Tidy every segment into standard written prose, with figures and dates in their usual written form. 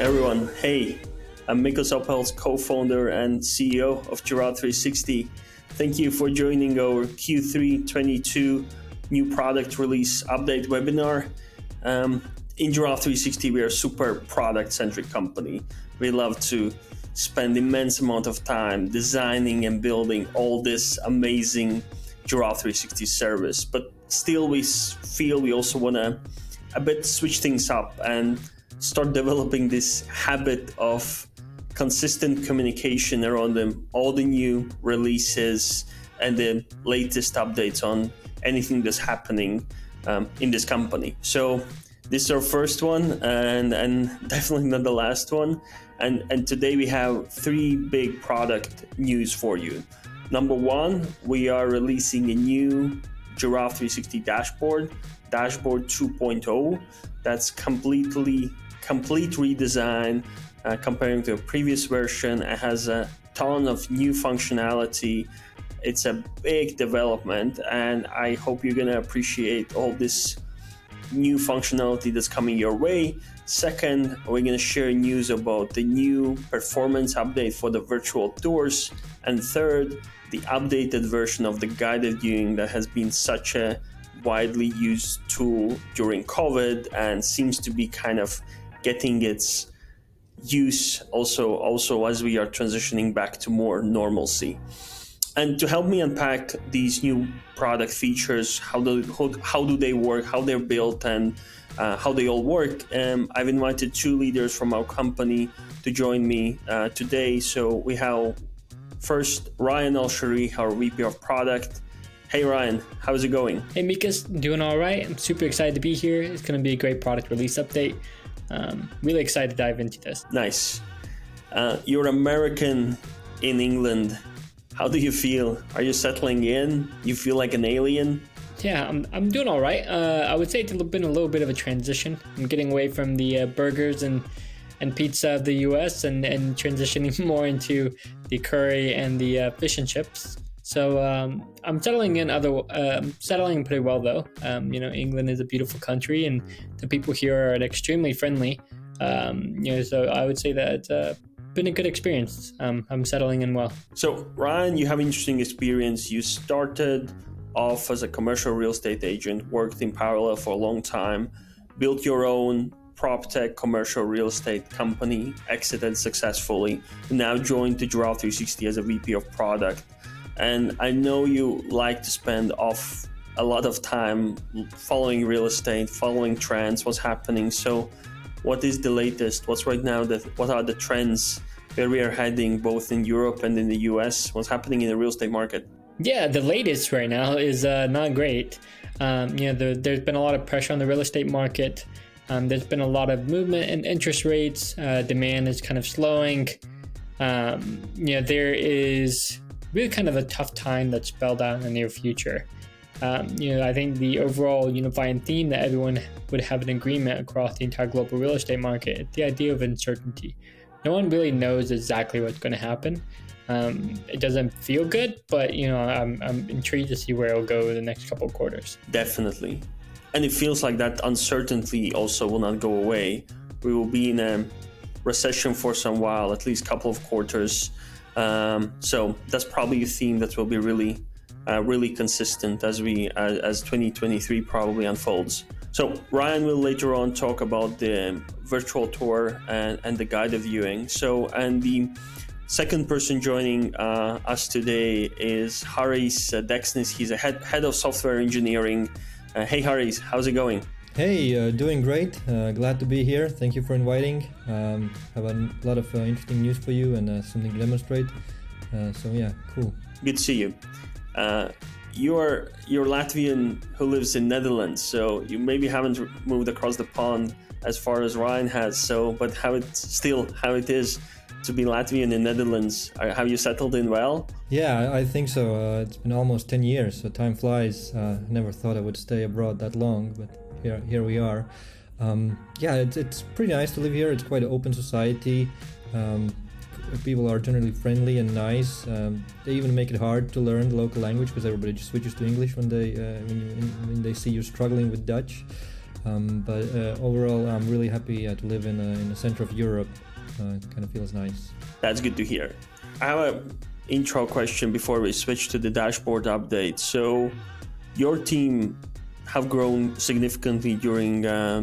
Everyone, hey, I'm Mikos Ophels, co-founder and CEO of Girard360. Thank you for joining our Q3 22 new product release update webinar. In Girard360, we are a super product-centric company. We love to spend immense amount of time designing and building all this amazing Girard360 service, but still we feel we also want to a bit switch things up and start developing this habit of consistent communication around all the new releases and the latest updates on anything that's happening in this company. So this is our first one and definitely not the last one. And today we have three big product news for you. Number one, we are releasing a new Girard360 dashboard 2.0. That's complete redesign comparing to a previous version. It has a ton of new functionality. It's a big development, and I hope you're going to appreciate all this new functionality that's coming your way. Second, we're going to share news about the new performance update for the virtual tours. And third, the updated version of the guided viewing that has been such a widely used tool during COVID and seems to be kind of getting its use also as we are transitioning back to more normalcy. And to help me unpack these new product features, how do they work, how they're built, and how they all work, I've invited two leaders from our company to join me today. So we have first Ryan Al-Shari, our VP of Product. Hey Ryan, how's it going? Hey Mikos, doing all right. I'm super excited to be here. It's going to be a great product release update. Really excited to dive into this. Nice. You're American in England. How do you feel? Are you settling in? You feel like an alien? Yeah, I'm doing all right. I would say it's been a little bit of a transition. I'm getting away from the burgers and pizza of the US and transitioning more into the curry and the fish and chips. So I'm settling settling pretty well though. England is a beautiful country and the people here are extremely friendly. So I would say that it's been a good experience. I'm settling in well. So Ryan, you have interesting experience. You started off as a commercial real estate agent, worked in parallel for a long time, built your own prop tech commercial real estate company, exited successfully, and now joined the Girard360 as a VP of product. And I know you like to spend off a lot of time following real estate, following trends, what's happening. So what is the latest? What's right now? What are the trends where we are heading both in Europe and in the US? What's happening in the real estate market? Yeah, the latest right now is not great. There's been a lot of pressure on the real estate market. There's been a lot of movement in interest rates. Demand is kind of slowing. There is really kind of a tough time that's spelled out in the near future. I think the overall unifying theme that everyone would have an agreement across the entire global real estate market is the idea of uncertainty. No one really knows exactly what's going to happen. It doesn't feel good, but I'm intrigued to see where it'll go in the next couple of quarters. Definitely. And it feels like that uncertainty also will not go away. We will be in a recession for some while, at least a couple of quarters. So that's probably a theme that will be really consistent as 2023 probably unfolds. So Ryan will later on talk about the virtual tour and the guided viewing. And the second person joining us today is Haris Dexnis. He's a head of software engineering. Hey Haris, how's it going? Hey, doing great. Glad to be here. Thank you for inviting. Have a lot of interesting news for you and something to demonstrate. Cool. Good to see you. You're Latvian who lives in Netherlands, so you maybe haven't moved across the pond as far as Ryan has. So, but how it is to be Latvian in Netherlands? Have you settled in well? Yeah, I think so. It's been almost 10 years, so time flies. Never thought I would stay abroad that long, but here we are. It's pretty nice to live here. It's quite an open society. People are generally friendly and nice. They even make it hard to learn the local language because everybody just switches to English when they see you struggling with Dutch. But overall, I'm really happy to live in the center of Europe. It kind of feels nice. That's good to hear. I have an intro question before we switch to the dashboard update. So your team have grown significantly during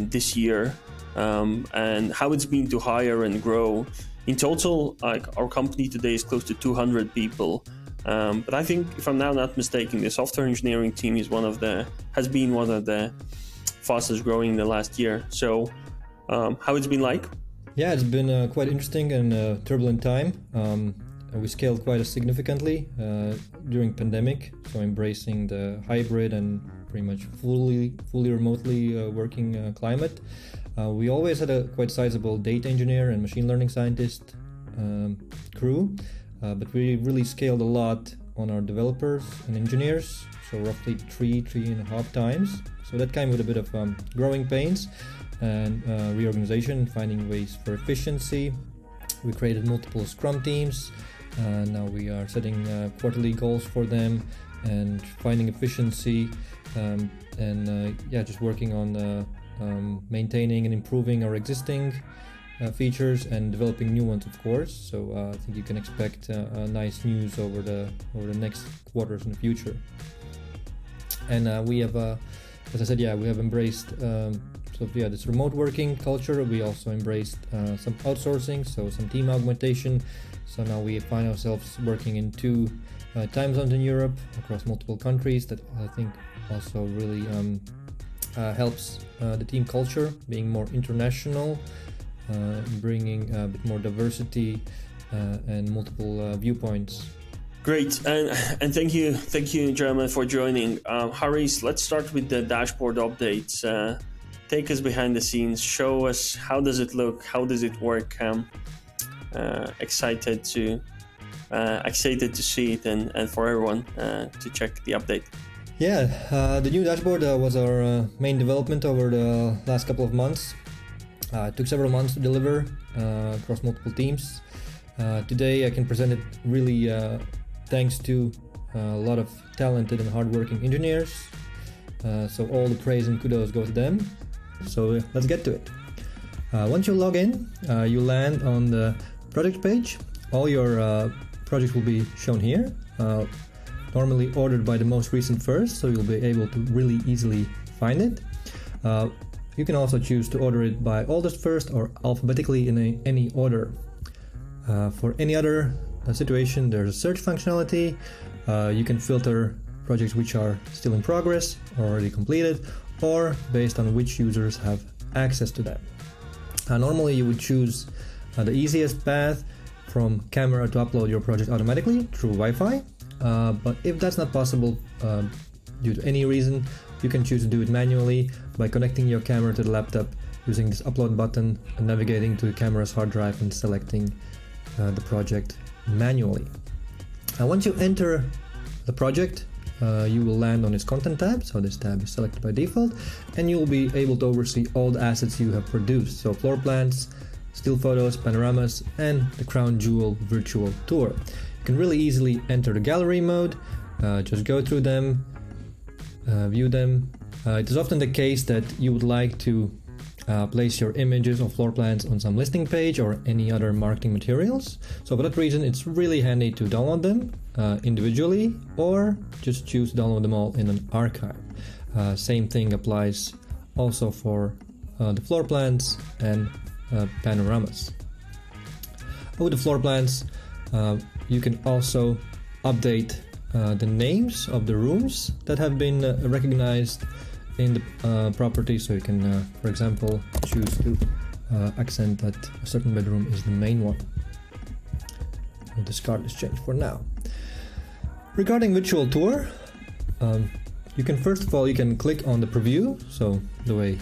this year, and how it's been to hire and grow. In total, like our company today is close to 200 people. But I think, if I'm now not mistaken, the software engineering team has been one of the fastest growing in the last year. So how it's been like? Yeah, it's been quite interesting and turbulent time. We scaled quite significantly during pandemic, so embracing the hybrid and pretty much fully remotely working climate. We always had a quite sizable data engineer and machine learning scientist crew, but we really scaled a lot on our developers and engineers, so roughly 3.5 times. So that came with a bit of growing pains and reorganization, finding ways for efficiency. We created multiple Scrum teams. Now we are setting quarterly goals for them and finding efficiency, just working on maintaining and improving our existing features and developing new ones, of course. So I think you can expect nice news over the next quarters in the future. And we have, as I said, we have embraced this remote working culture. We also embraced some outsourcing, so some team augmentation. So now we find ourselves working in 2 time zones in Europe across multiple countries. That I think also really helps the team culture, being more international, bringing a bit more diversity and multiple viewpoints. Great, and thank you, German, for joining. Haris, let's start with the dashboard updates. Take us behind the scenes. Show us how does it look, how does it work. Excited to see it and for everyone to check the update. Yeah, the new dashboard was our main development over the last couple of months. It took several months to deliver across multiple teams. Today I can present it really thanks to a lot of talented and hardworking engineers. So all the praise and kudos go to them. So let's get to it. Once you log in, you land on the project page. All your projects will be shown here, normally ordered by the most recent first, so you'll be able to really easily find it. You can also choose to order it by oldest first or alphabetically in any order. For any other situation, there's a search functionality. You can filter projects which are still in progress or already completed, or based on which users have access to them. Normally you would choose the easiest path from camera to upload your project automatically through Wi-Fi, but if that's not possible due to any reason, you can choose to do it manually by connecting your camera to the laptop using this upload button and navigating to the camera's hard drive and selecting the project manually. Once you enter the project, you will land on its content tab, so this tab is selected by default, and you will be able to oversee all the assets you have produced, so floor plans, still photos, panoramas, and the crown jewel virtual tour. You can really easily enter the gallery mode, just go through them, view them. It is often the case that you would like to place your images or floor plans on some listing page or any other marketing materials. So for that reason, it's really handy to download them individually or just choose to download them all in an archive. Same thing applies also for the floor plans and panoramas. With the floor plans, you can also update the names of the rooms that have been recognized in the property. So you can, for example, choose to accent that a certain bedroom is the main one. We'll discard this change for now. Regarding virtual tour, you can first of all, you can click on the preview, so the way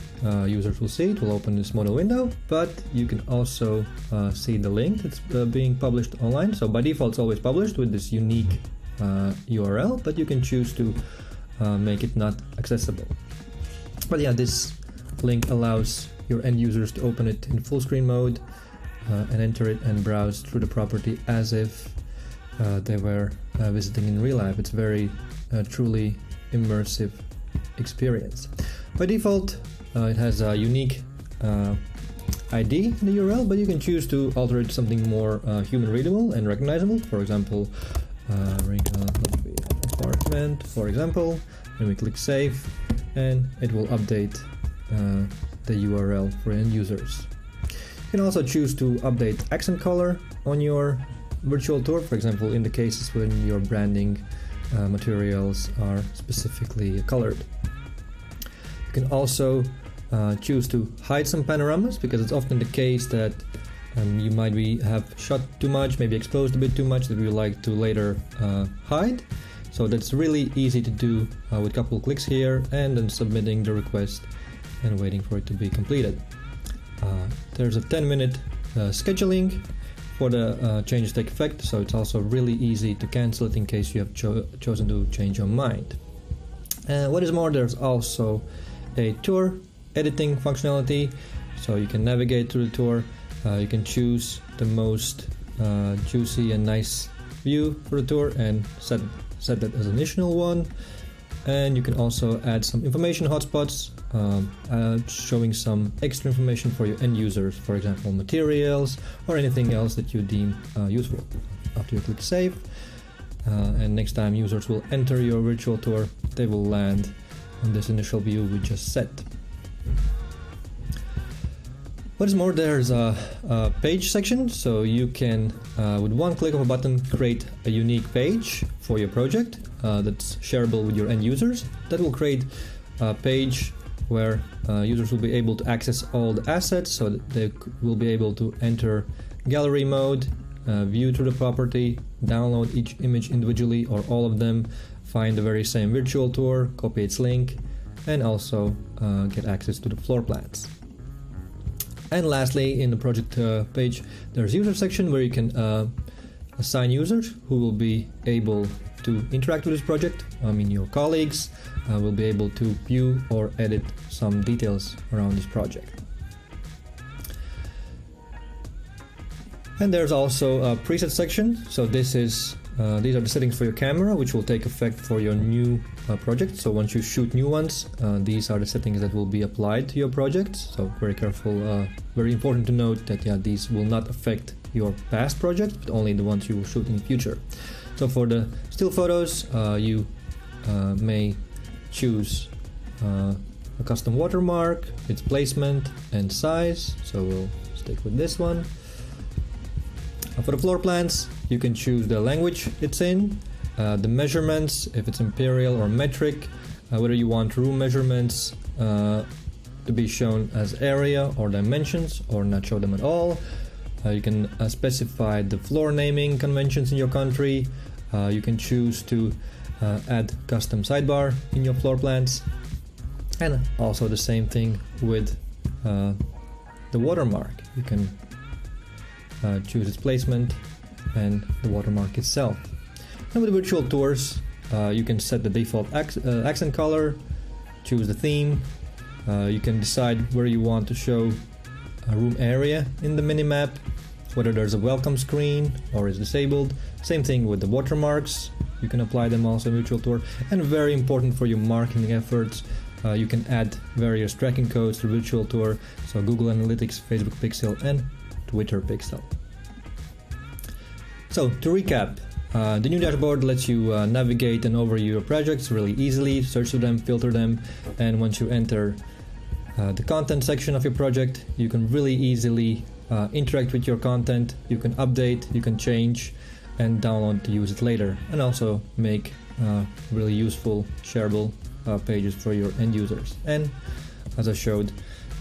users will see it will open this modal window, but you can also see the link that's being published online. So by default it's always published with this unique URL, but you can choose to make it not accessible. But yeah, this link allows your end users to open it in full screen mode and enter it and browse through the property as if they were visiting in real life. It's very truly immersive experience. By default, It has a unique ID in the URL, but you can choose to alter it to something more human readable and recognizable. For example, apartment, for example, and we click save, and it will update the URL for end users. You can also choose to update accent color on your virtual tour, for example, in the cases when your branding materials are specifically colored. You can also choose to hide some panoramas, because it's often the case that you might have shot too much, maybe exposed a bit too much, that we like to later hide. So that's really easy to do with a couple of clicks here, and then submitting the request and waiting for it to be completed. There's a 10-minute scheduling for the changes to take effect, so it's also really easy to cancel it in case you have chosen to change your mind. What is more, there's also a tour editing functionality, so you can navigate through the tour. You can choose the most juicy and nice view for the tour and set that as an initial one. And you can also add some information hotspots, showing some extra information for your end users, for example materials or anything else that you deem useful. After you click save, and next time users will enter your virtual tour, they will land on this initial view we just set. What is more, there's a page section, so you can, with one click of a button, create a unique page for your project that's shareable with your end users. That will create a page where users will be able to access all the assets, so that they will be able to enter gallery mode, view through the property, download each image individually or all of them, find the very same virtual tour, copy its link, and also get access to the floor plans. And lastly, in the project page, there's user section where you can assign users who will be able to interact with this project. Your colleagues will be able to view or edit some details around this project. And there's also a preset section. So these are the settings for your camera, which will take effect for your new project. So once you shoot new ones, these are the settings that will be applied to your project. So very careful, very important to note that these will not affect your past project, but only the ones you will shoot in the future. So for the still photos, you may choose a custom watermark, its placement and size. So we'll stick with this one. For the floor plans, you can choose the language it's in, the measurements, if it's imperial or metric, whether you want room measurements to be shown as area or dimensions or not show them at all. You can specify the floor naming conventions in your country. You can choose to add custom sidebar in your floor plans, and also the same thing with the watermark. You can choose its placement and the watermark itself. And with virtual tours, you can set the default accent color, choose the theme. You can decide where you want to show a room area in the minimap, whether there's a welcome screen or is disabled. Same thing with the watermarks. You can apply them also in virtual tour. And very important for your marketing efforts, you can add various tracking codes to virtual tour. So Google Analytics, Facebook Pixel, and Twitter Pixel. So to recap, the new dashboard lets you navigate and overview your projects really easily, search for them, filter them, and once you enter the content section of your project, you can really easily interact with your content. You can update, you can change, and download to use it later, and also make really useful shareable pages for your end users. And as I showed,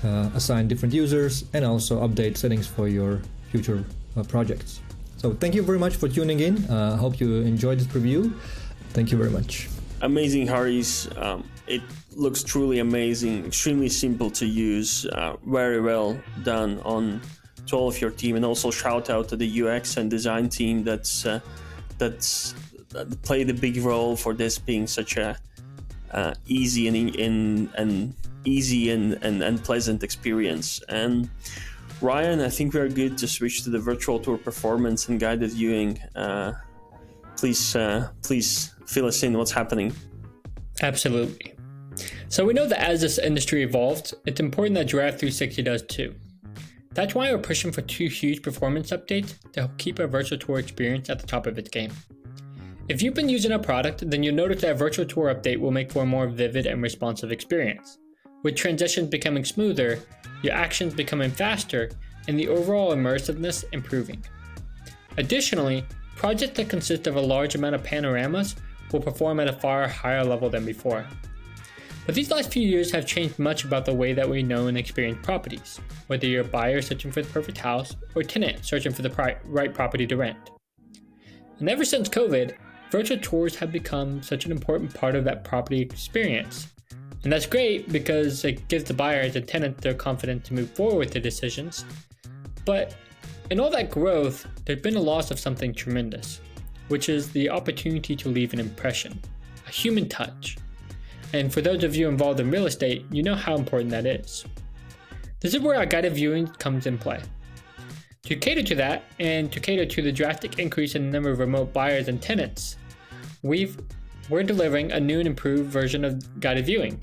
assign different users and also update settings for your future projects. So thank you very much for tuning in. I hope you enjoyed this review. Thank you very much. Amazing, Haris. It looks truly amazing, extremely simple to use, very well done to all of your team, and also shout out to the UX and design team that's played a big role for this being such a easy and pleasant experience. And Ryan, I think we are good to switch to the virtual tour performance and guided viewing. Please fill us in what's happening. Absolutely. So we know that as this industry evolves, it's important that Giraffe 360 does too. That's why we're pushing for 2 huge performance updates to help keep our virtual tour experience at the top of its game. If you've been using our product, then you'll notice that a virtual tour update will make for a more vivid and responsive experience, with transitions becoming smoother, your actions becoming faster, and the overall immersiveness improving. Additionally, projects that consist of a large amount of panoramas will perform at a far higher level than before. But these last few years have changed much about the way that we know and experience properties, whether you're a buyer searching for the perfect house or a tenant searching for the right property to rent. And ever since COVID, virtual tours have become such an important part of that property experience. And that's great because it gives the buyers and tenants their confidence to move forward with their decisions. But in all that growth, there's been a loss of something tremendous, which is the opportunity to leave an impression, a human touch. And for those of you involved in real estate, you know how important that is. This is where our guided viewing comes in play. To cater to that, and to cater to the drastic increase in the number of remote buyers and tenants, we're delivering a new and improved version of guided viewing,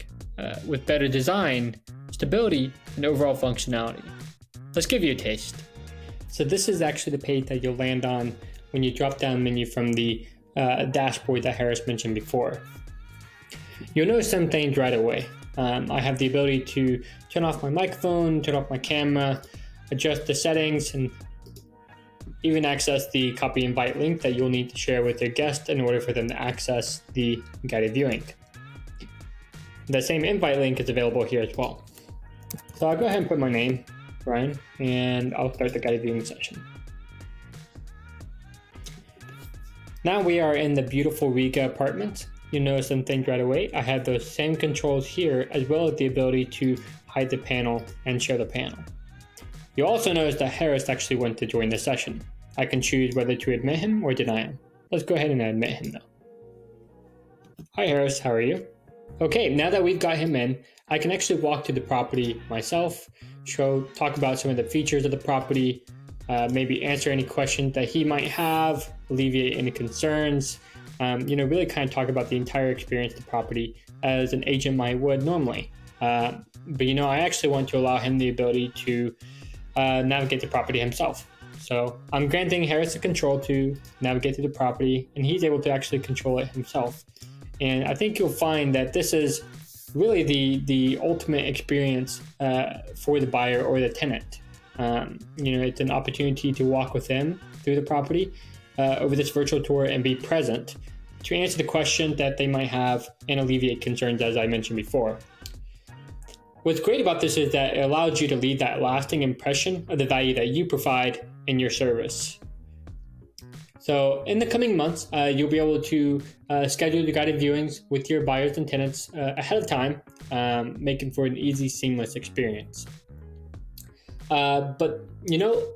with better design, stability, and overall functionality. Let's give you a taste. So this is actually the page that you'll land on when you drop down menu from the dashboard that Harris mentioned before. You'll notice some things right away. I have the ability to turn off my microphone, turn off my camera, adjust the settings, and even access the copy invite link that you'll need to share with your guest in order for them to access the guided viewing. The same invite link is available here as well. So I'll go ahead and put my name, Ryan, and I'll start the guided viewing session. Now we are in the beautiful Riga apartment. You'll notice some things right away. I have those same controls here, as well as the ability to hide the panel and share the panel. You'll also notice that Harris actually went to join the session. I can choose whether to admit him or deny him. Let's go ahead and admit him though. Hi Harris, how are you? Okay, now that we've got him in, I can actually walk to the property myself, talk about some of the features of the property, maybe answer any questions that he might have, alleviate any concerns, really kind of talk about the entire experience of the property as an agent would normally. But I actually want to allow him the ability to navigate the property himself. So I'm granting Harris the control to navigate through the property, and he's able to actually control it himself. And I think you'll find that this is really the ultimate experience for the buyer or the tenant. It's an opportunity to walk with them through the property over this virtual tour and be present to answer the questions that they might have and alleviate concerns, as I mentioned before. What's great about this is that it allows you to leave that lasting impression of the value that you provide in your service. So in the coming months, you'll be able to schedule the guided viewings with your buyers and tenants ahead of time, making for an easy, seamless experience. But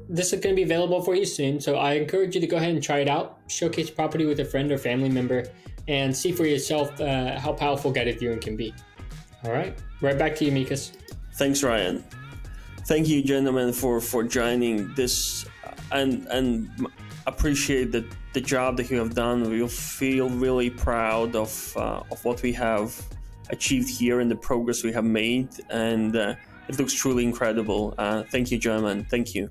this is going to be available for you soon, so I encourage you to go ahead and try it out, showcase the property with a friend or family member, and see for yourself how powerful guided viewing can be. All right, right back to you, Mikas. Thanks, Ryan. Thank you, gentlemen, for joining this, and appreciate the job that you have done. We feel really proud of what we have achieved here and the progress we have made, and it looks truly incredible. Thank you, gentlemen. Thank you.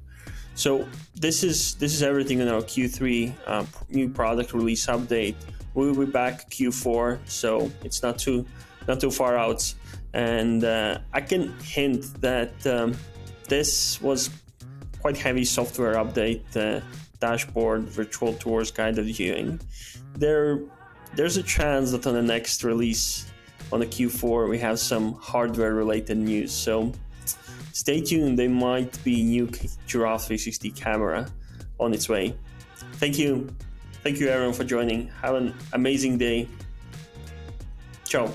So this is everything in our Q3 new product release update. We'll be back Q4, so it's not too far out. And I can hint that this was quite heavy software update, dashboard, virtual tours, guided viewing. There's a chance that on the next release on the Q4 we have some hardware related news. So stay tuned. There might be new Giraffe 360 camera on its way. Thank you everyone for joining. Have an amazing day. Ciao.